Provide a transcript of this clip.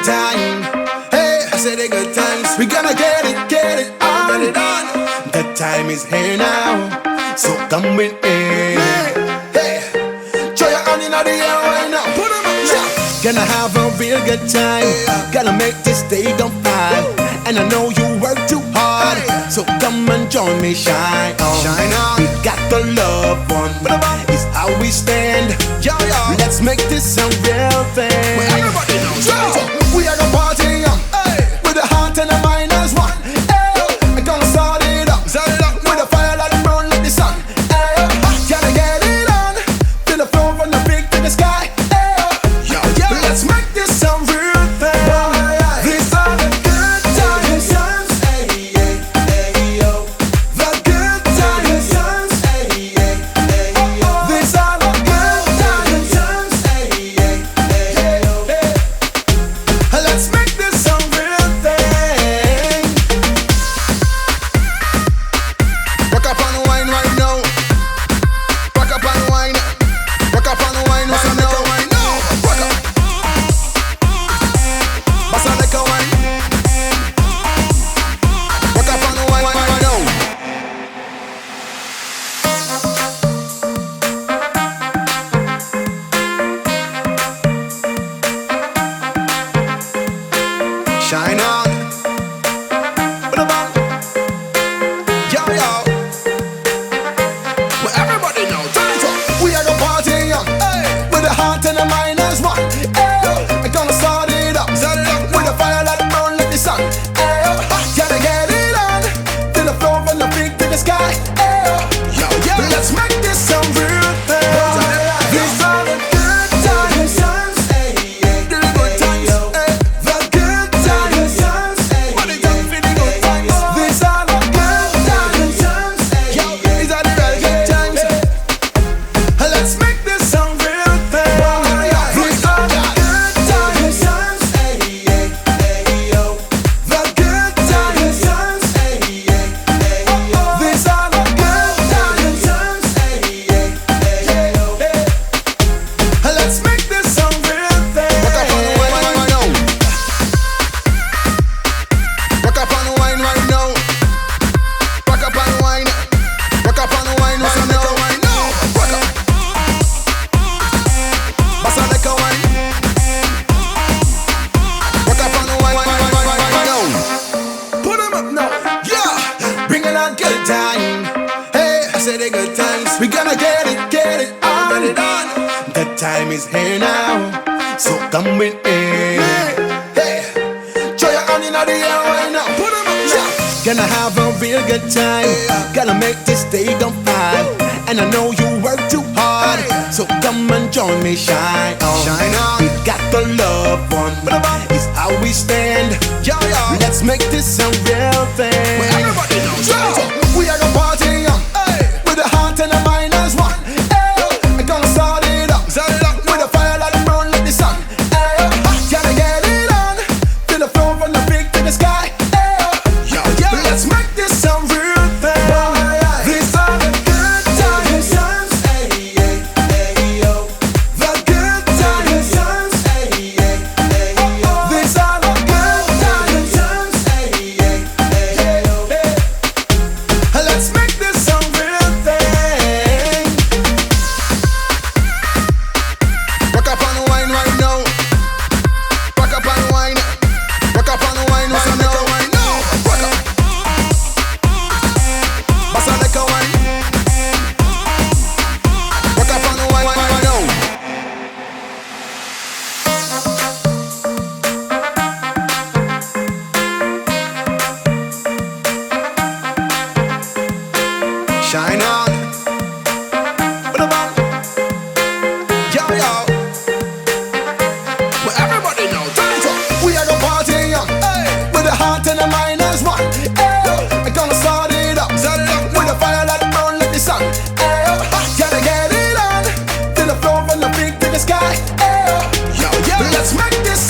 good time. Hey, I said a good times. We gonna get it on. Get it on. The time is here now, so come with me. Hey, throw your hand in the air right now. Put 'em up, yeah. Gonna have a real good time. Gonna make this day go fine. And I know you work too hard, so come and join me, shine on. Shine on. We got the love one. It's how we stand. Yo, yo. Let's make this a real thing. Well, everybody knows. Yo, we are gonna party on. With a heart and a mind as one. I'm gonna start it up. With a fire like the burn like the sun. Gotta get it on. Feel the flow from the peak to the sky. Yo, yo. Let's make this a real thing. These are the good times. The good times. These are the good times. Let's make this a real thing. Rock up on the wine right now. Rock up on the wine. Rock up on the wine right now. Rock up. Bassa like a wine. Rock up on the wine right now. Shine on. Yo, yo. Well, everybody know. We are gonna party on. With a heart and a mind as one. I'm gonna start it up. With a fire like the burn like the sun. Gotta get it on. Feel the flow from the peak to the sky. Yo, yo. Let's make this a real thing. These are the good times. The good times. The good times. What are you feeling good times? These are the good times. Yo, these are the real good times. Let's make this a real thing. These are the good times. The good times. These are the good times. Let's make this a real thing. Rock up on the wine right now. Rock up on the wine. Rock up on the wine right now. Rock up. Bassa like a wine. Rock up on the wine right now. Put 'em up now. Yeah, bringing on good time. Hey, I said a good times. We gonna get it on. Get it on. The time is here now, so come with me. Hey, throw your hand in the air right now. Put 'em up, yeah. Gonna have a real good time. Gonna make this day go fine. And I know you work too hard, so come and join me, shine on. Shine on. We got the love one. It's how we stand. Yo, yo. Let's make this a real thing. Well, everybody knows. We are gonna party on. With a heart and a mind as one. I'm gonna start it up. With a fire like the burn like the sun. Gotta get it on. Feel the flow from the peak to the sky. Yo, yo. Let's make this a real thing. These are the good times. The good times. These are the good times. Let's make this a real thing. Rock up on the wine right now. Rock up on the wine. Rock up on the wine right now. Rock up. Bassa like a wine. Rock up on the wine right now. Shine on. Yo, yo. Well, everybody knows. We are gonna party on. With a heart and a mind as one. I'm gonna start it up. With a fire like the burn like the sun. Gotta get it on. Feel the flow from the peak to the sky. Yo, yo. Let's make this